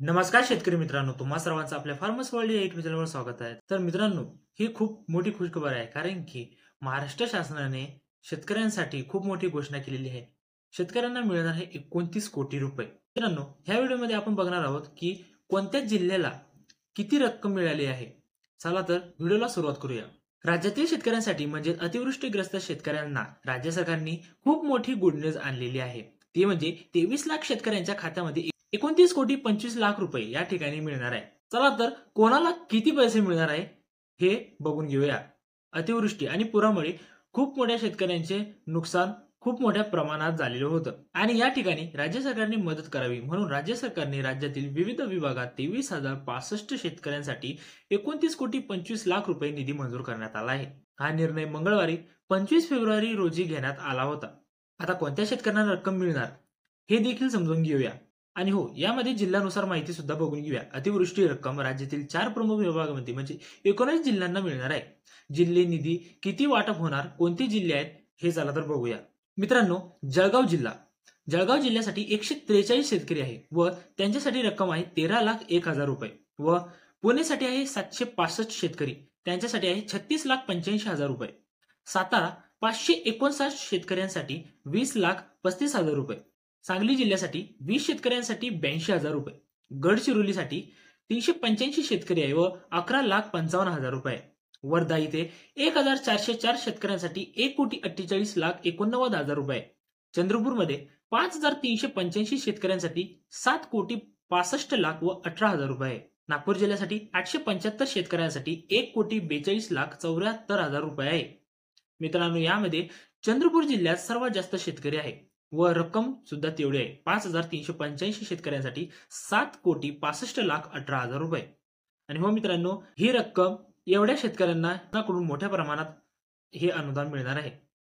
नमस्कार शेतकरी मित्रांनो, तुम्हा सर्वांचं आपल्या फार्मर्स वर्ल्ड या युट्यूब चॅनलवर स्वागत आहे। तर मित्रांनो, ही खूप मोठी खुशखबर आहे, कारण की महाराष्ट्र शासनाने शेतकऱ्यांसाठी खूप मोठी घोषणा केलेली आहे। शेतकऱ्यांना मिळणार आहे 29 कोटी रुपये। मित्रांनो, ह्या व्हिडिओमध्ये आपण बघणार आहोत की कोणत्या जिल्ह्याला किती रक्कम मिळाली आहे। चला तर व्हिडिओला सुरुवात करूया। राज्यातील शेतकऱ्यांसाठी म्हणजे अतिवृष्टीग्रस्त शेतकऱ्यांना राज्य सरकारने खूप मोठी गुड न्यूज आणलेली आहे। ती म्हणजे 23 लाख शेतकऱ्यांच्या खात्यामध्ये 29 कोटी 25 लाख रुपये या ठिकाणी मिळणार आहे। चला तर कोणाला किती पैसे मिळणार आहे हे बघून घेऊया। अतिवृष्टी आणि पुरामुळे खूप मोठ्या शेतकऱ्यांचे नुकसान खूप मोठ्या प्रमाणात झालेलं होतं आणि या ठिकाणी राज्य सरकारने मदत करावी म्हणून राज्य सरकारने राज्यातील विविध विभागात 23,065 शेतकऱ्यांसाठी 29 कोटी 25 लाख रुपये निधी मंजूर करण्यात आला आहे। हा निर्णय मंगळवारी 25 फेब्रुवारी रोजी घेण्यात आला होता। आता कोणत्या शेतकऱ्यांना रक्कम मिळणार हे देखील समजून घेऊया। आणि हो, यामध्ये जिल्ह्यानुसार माहिती सुद्धा बघून घेऊया। अतिवृष्टी रक्कम राज्यातील 4 प्रमुख विभागामध्ये म्हणजे 19 जिल्ह्यांना मिळणार आहे। जिल्हे निधी किती वाटप होणार, कोणते जिल्हे आहेत हे चला तर बघूया। मित्रांनो, जळगाव जिल्ह्यासाठी 143 शेतकरी आहे व त्यांच्यासाठी रक्कम आहे 13,01,000 रुपये व पुणेसाठी आहे 765 शेतकरी, त्यांच्यासाठी आहे 36,85,000 रुपये। सातारा 559 शेतकऱ्यांसाठी 20,35,000 रुपये। सांगली जिल्ह्यासाठी 20 शेतकऱ्यांसाठी 82,000 रुपये। गडचिरोलीसाठी 385 शेतकरी आहे व 11,55,000 रुपये। वर्धा इथे 1,404 शेतकऱ्यांसाठी 1,48,89,000 रुपये। चंद्रपूरमध्ये 5,385 शेतकऱ्यांसाठी 7,65,00,000 व 18,000 रुपये। नागपूर जिल्ह्यासाठी 875 शेतकऱ्यांसाठी 1,42,74,000 रुपये आहे। मित्रांनो, यामध्ये चंद्रपूर जिल्ह्यात सर्वात जास्त शेतकरी आहे व रक्कम सुद्धा तेवढी आहे। 5,385 शेतकऱ्यांसाठी 7,65,18,000 रुपये। आणि हो मित्रांनो, ही रक्कम एवढ्या शेतकऱ्यांना कडून मोठ्या प्रमाणात हे अनुदान मिळणार आहे।